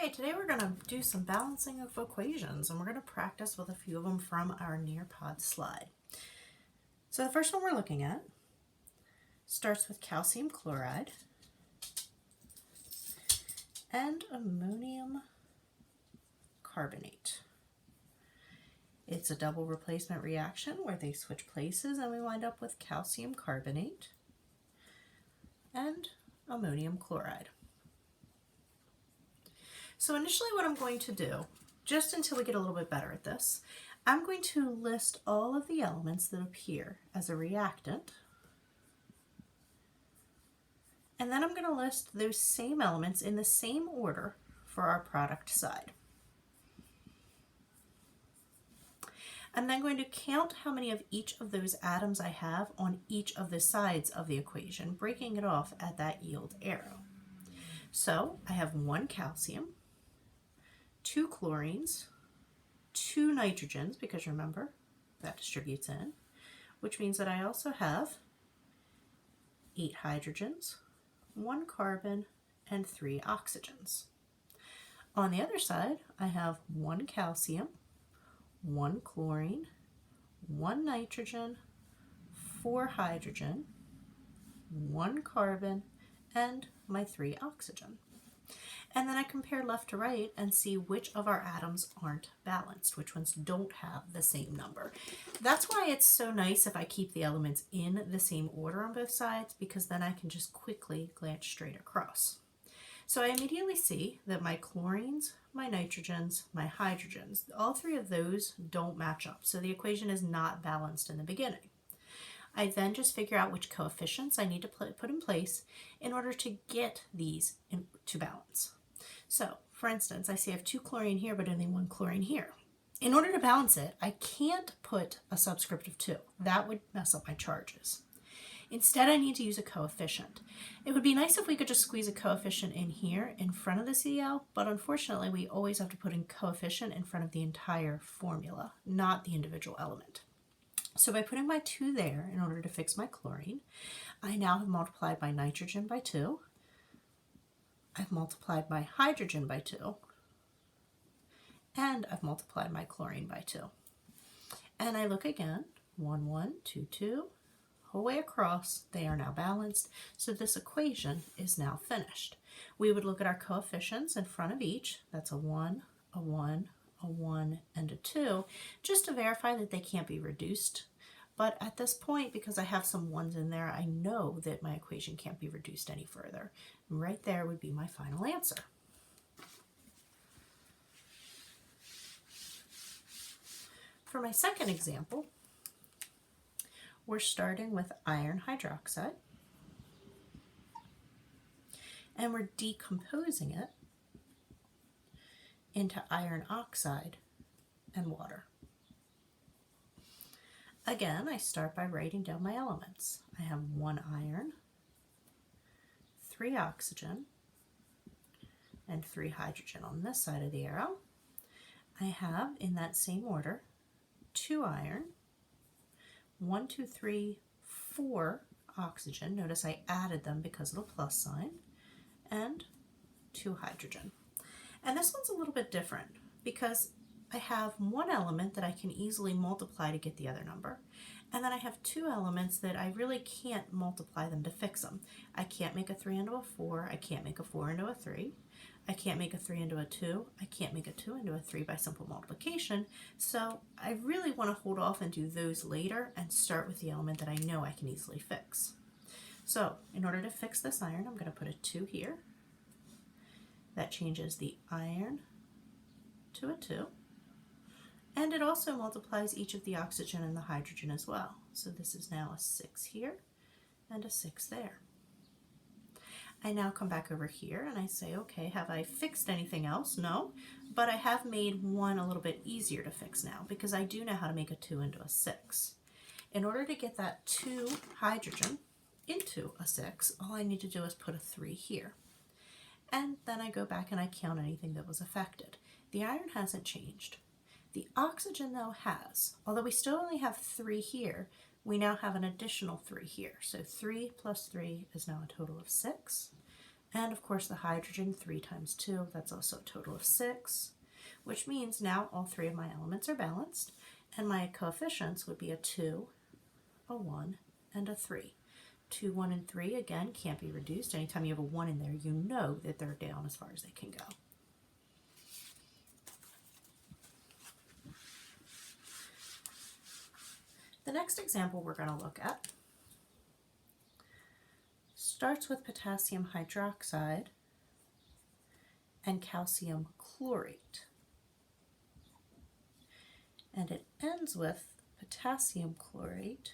Okay, today we're going to do some balancing of equations, and we're going to practice with a few of them from our Nearpod slide. So the first one we're looking at starts with calcium chloride and ammonium carbonate. It's a double replacement reaction where they switch places and we wind up with calcium carbonate and ammonium chloride. So initially what I'm going to do, just until we get a little bit better at this, I'm going to list all of the elements that appear as a reactant, and then I'm going to list those same elements in the same order for our product side. I'm then going to count how many of each of those atoms I have on each of the sides of the equation, breaking it off at that yield arrow. So I have 1 calcium, 2 chlorines, 2 nitrogens, because remember, that distributes in, which means that I also have 8 hydrogens, 1 carbon, and 3 oxygens. On the other side, I have 1 calcium, 1 chlorine, 1 nitrogen, 4 hydrogen, 1 carbon, and my 3 oxygen. And then I compare left to right and see which of our atoms aren't balanced, which ones don't have the same number. That's why it's so nice if I keep the elements in the same order on both sides, because then I can just quickly glance straight across. So I immediately see that my chlorines, my nitrogens, my hydrogens, all 3 of those don't match up. So the equation is not balanced in the beginning. I then just figure out which coefficients I need to put in place in order to get these to balance. So, for instance, I see I have 2 chlorine here, but only 1 chlorine here. In order to balance it, I can't put a subscript of 2. That would mess up my charges. Instead, I need to use a coefficient. It would be nice if we could just squeeze a coefficient in here in front of the CL, but unfortunately, we always have to put in coefficient in front of the entire formula, not the individual element. So by putting my 2 there in order to fix my chlorine, I now have multiplied my nitrogen by 2. I've multiplied my hydrogen by 2. And I've multiplied my chlorine by 2. And I look again, 1, 1, 2, 2, whole way across, they are now balanced. So this equation is now finished. We would look at our coefficients in front of each. That's a 1, a 1, a 1, and a 2, just to verify that they can't be reduced. But at this point, because I have some 1s in there, I know that my equation can't be reduced any further. And right there would be my final answer. For my second example, we're starting with iron hydroxide, and we're decomposing it into iron oxide and water. Again, I start by writing down my elements. I have 1 iron, 3 oxygen, and 3 hydrogen on this side of the arrow. I have, in that same order, 2 iron, 1, 2, 3, 4 oxygen. Notice I added them because of the plus sign, and 2 hydrogen. And this one's a little bit different because I have 1 element that I can easily multiply to get the other number, and then I have 2 elements that I really can't multiply them to fix them. I can't make a 3 into a 4, I can't make a 4 into a 3, I can't make a 3 into a 2, I can't make a 2 into a 3 by simple multiplication, so I really want to hold off and do those later and start with the element that I know I can easily fix. So in order to fix this iron, I'm going to put a 2 here. That changes the iron to a 2. And it also multiplies each of the oxygen and the hydrogen as well. So this is now a 6 here and a 6 there. I now come back over here and I say, okay, have I fixed anything else? No, but I have made 1 a little bit easier to fix now because I do know how to make a 2 into a 6. In order to get that 2 hydrogen into a 6, all I need to do is put a 3 here. And then I go back and I count anything that was affected. The iron hasn't changed. The oxygen, though, has. Although we still only have 3 here, we now have an additional 3 here. So 3 plus 3 is now a total of 6. And of course the hydrogen, 3 times 2, that's also a total of 6, which means now all 3 of my elements are balanced, and my coefficients would be a 2, a 1, and a 3. 2, 1, and 3, again, can't be reduced. Anytime you have a 1 in there, you know that they're down as far as they can go. The next example we're going to look at starts with potassium hydroxide and calcium chlorate. And it ends with potassium chlorate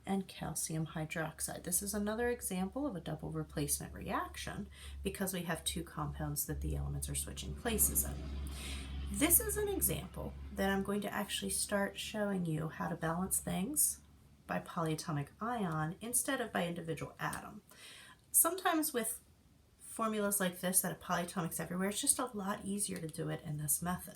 and calcium hydroxide. This is another example of a double replacement reaction because we have 2 compounds that the elements are switching places in. This is an example that I'm going to actually start showing you how to balance things by polyatomic ion instead of by individual atom. Sometimes with formulas like this that have polyatomics everywhere, it's just a lot easier to do it in this method.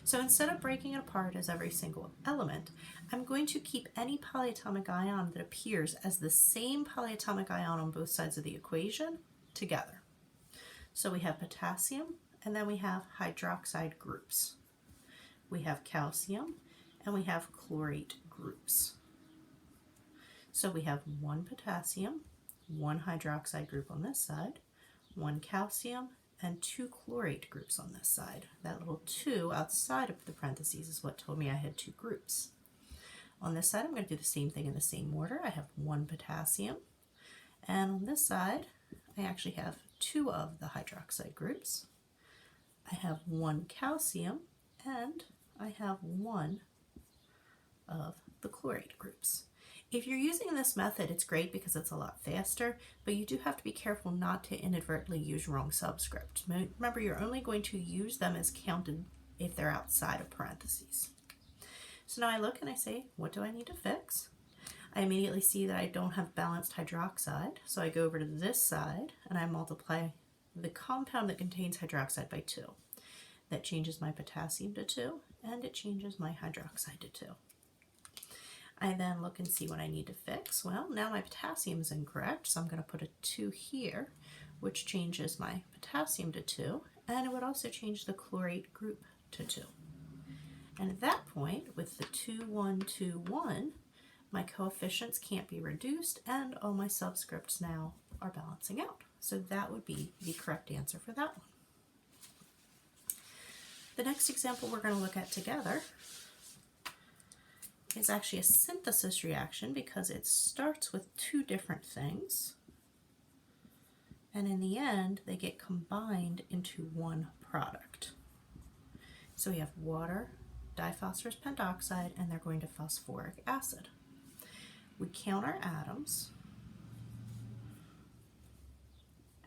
So instead of breaking it apart as every single element, I'm going to keep any polyatomic ion that appears as the same polyatomic ion on both sides of the equation together. So we have potassium, and then we have hydroxide groups. We have calcium, and we have chlorate groups. So we have 1 potassium, 1 hydroxide group on this side, 1 calcium, and 2 chlorate groups on this side. That little 2 outside of the parentheses is what told me I had 2 groups. On this side, I'm going to do the same thing in the same order. I have 1 potassium, and on this side, I actually have 2 of the hydroxide groups. I have 1 calcium, and I have 1 of the chlorate groups. If you're using this method, it's great because it's a lot faster, but you do have to be careful not to inadvertently use wrong subscript. Remember, you're only going to use them as counted if they're outside of parentheses. So now I look and I say, what do I need to fix? I immediately see that I don't have balanced hydroxide, so I go over to this side and I multiply the compound that contains hydroxide by 2. That changes my potassium to 2, and it changes my hydroxide to 2. I then look and see what I need to fix. Well, now my potassium is incorrect, so I'm going to put a 2 here, which changes my potassium to 2, and it would also change the chlorate group to 2. And at that point, with the 2, 1, 2, 1, my coefficients can't be reduced, and all my subscripts now are balancing out. So that would be the correct answer for that one. The next example we're going to look at together is actually a synthesis reaction because it starts with 2 different things, and in the end they get combined into one product. So we have water, diphosphorus pentoxide, and they're going to phosphoric acid. We count our atoms,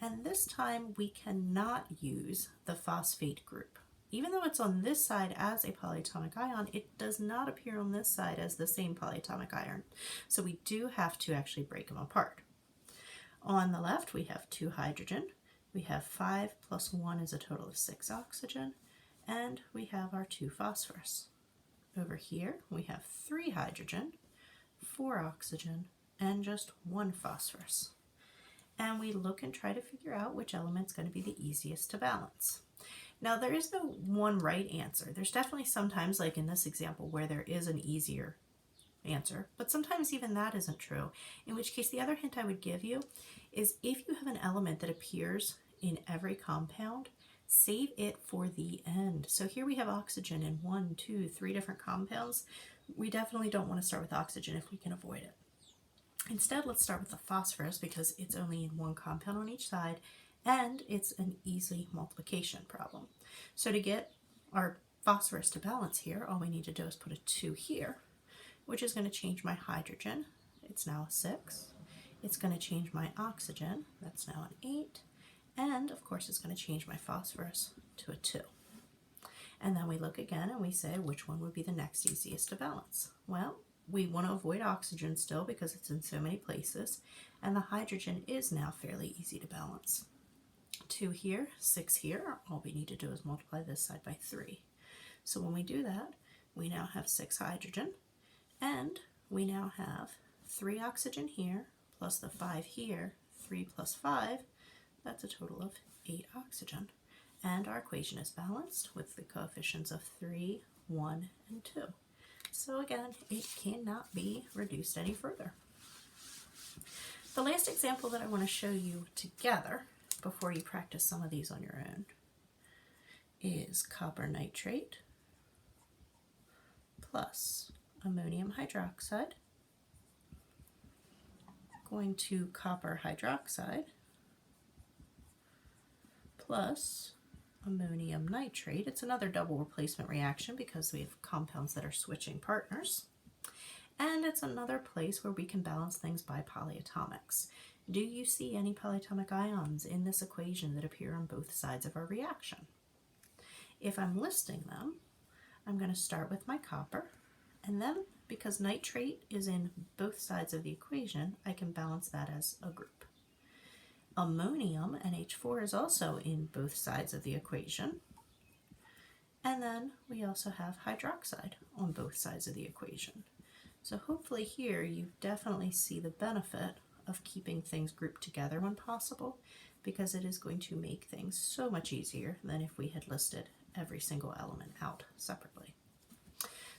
and this time we cannot use the phosphate group. Even though it's on this side as a polyatomic ion, it does not appear on this side as the same polyatomic ion. So we do have to actually break them apart. On the left, we have 2 hydrogen. We have 5 plus 1 is a total of 6 oxygen. And we have our 2 phosphorus. Over here, we have 3 hydrogen, 4 oxygen, and just 1 phosphorus. And we look and try to figure out which element's going to be the easiest to balance. Now, there is no one right answer. There's definitely sometimes, like in this example, where there is an easier answer, but sometimes even that isn't true, in which case the other hint I would give you is if you have an element that appears in every compound, save it for the end. So here we have oxygen in 1, 2, 3 different compounds. We definitely don't want to start with oxygen if we can avoid it. Instead, let's start with the phosphorus because it's only in 1 compound on each side, and it's an easy multiplication problem. So to get our phosphorus to balance here, all we need to do is put a 2 here, which is going to change my hydrogen. It's now a 6. It's going to change my oxygen. That's now an 8. And of course, it's going to change my phosphorus to a 2. And then we look again and we say, which one would be the next easiest to balance? Well, we want to avoid oxygen still because it's in so many places, and the hydrogen is now fairly easy to balance. 2 here, 6 here. All we need to do is multiply this side by 3. So when we do that, we now have 6 hydrogen, and we now have 3 oxygen here, plus the 5 here. 3 plus 5, that's a total of 8 oxygen. And our equation is balanced with the coefficients of 3, 1, and 2. So again, it cannot be reduced any further. The last example that I want to show you together before you practice some of these on your own is copper nitrate plus ammonium hydroxide going to copper hydroxide plus ammonium nitrate. It's another double replacement reaction because we have compounds that are switching partners. And it's another place where we can balance things by polyatomics. Do you see any polyatomic ions in this equation that appear on both sides of our reaction? If I'm listing them, I'm going to start with my copper, and then because nitrate is in both sides of the equation, I can balance that as a group. Ammonium, NH4, is also in both sides of the equation. And then we also have hydroxide on both sides of the equation. So hopefully here you definitely see the benefit of keeping things grouped together when possible, because it is going to make things so much easier than if we had listed every single element out separately.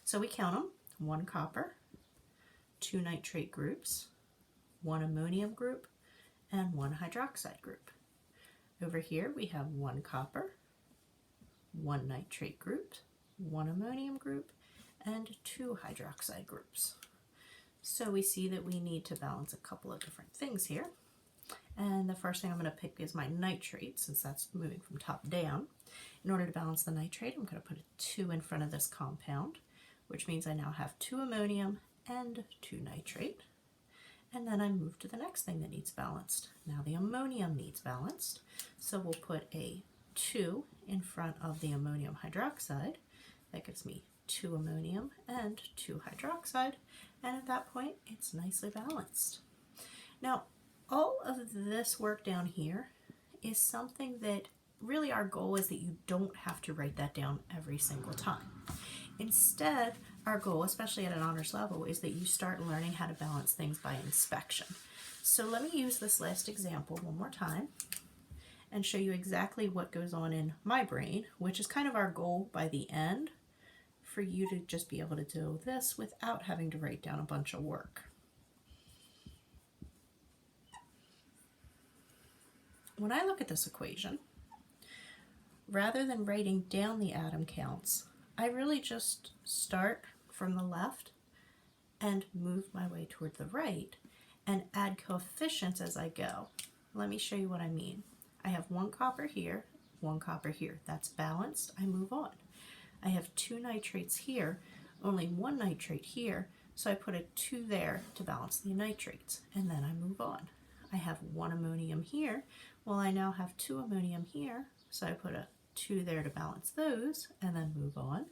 So we count them: 1 copper, 2 nitrate groups, 1 ammonium group, and 1 hydroxide group. Over here we have 1 copper, 1 nitrate group, 1 ammonium group, and 2 hydroxide groups. So we see that we need to balance a couple of different things here. And the first thing I'm going to pick is my nitrate, since that's moving from top down. In order to balance the nitrate, I'm going to put a 2 in front of this compound, which means I now have 2 ammonium and 2 nitrate. And then I move to the next thing that needs balanced. Now the ammonium needs balanced, so we'll put a 2 in front of the ammonium hydroxide. That gives me 2 ammonium and 2 hydroxide, and at that point it's nicely balanced. Now all of this work down here is something that really our goal is that you don't have to write that down every single time. Instead, our goal, especially at an honors level, is that you start learning how to balance things by inspection. So let me use this last example one more time and show you exactly what goes on in my brain, which is kind of our goal by the end, for you to just be able to do this without having to write down a bunch of work. When I look at this equation, rather than writing down the atom counts, I really just start from the left and move my way toward the right and add coefficients as I go. Let me show you what I mean. I have 1 copper here, 1 copper here. That's balanced. I move on. I have 2 nitrates here, only 1 nitrate here, so I put a 2 there to balance the nitrates, and then I move on. I have 1 ammonium here. Well, I now have 2 ammonium here, so I put a 2 there to balance those, and then move on.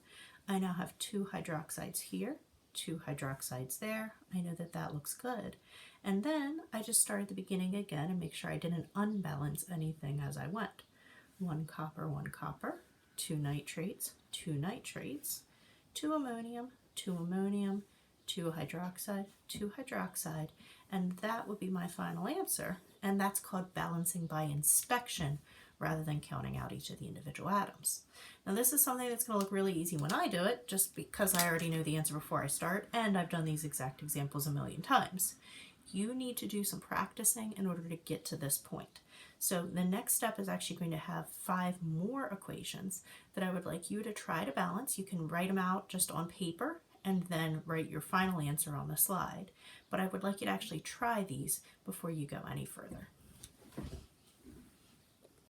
I now have 2 hydroxides here, 2 hydroxides there. I know that that looks good. And then I just start at the beginning again and make sure I didn't unbalance anything as I went. 1 copper, 1 copper, 2 nitrates, 2 nitrates, 2 ammonium, 2 ammonium, 2 hydroxide, 2 hydroxide, and that would be my final answer. And that's called balancing by inspection rather than counting out each of the individual atoms. Now this is something that's going to look really easy when I do it, just because I already know the answer before I start, and I've done these exact examples a million times. You need to do some practicing in order to get to this point. So the next step is actually going to have 5 more equations that I would like you to try to balance. You can write them out just on paper and then write your final answer on the slide. But I would like you to actually try these before you go any further.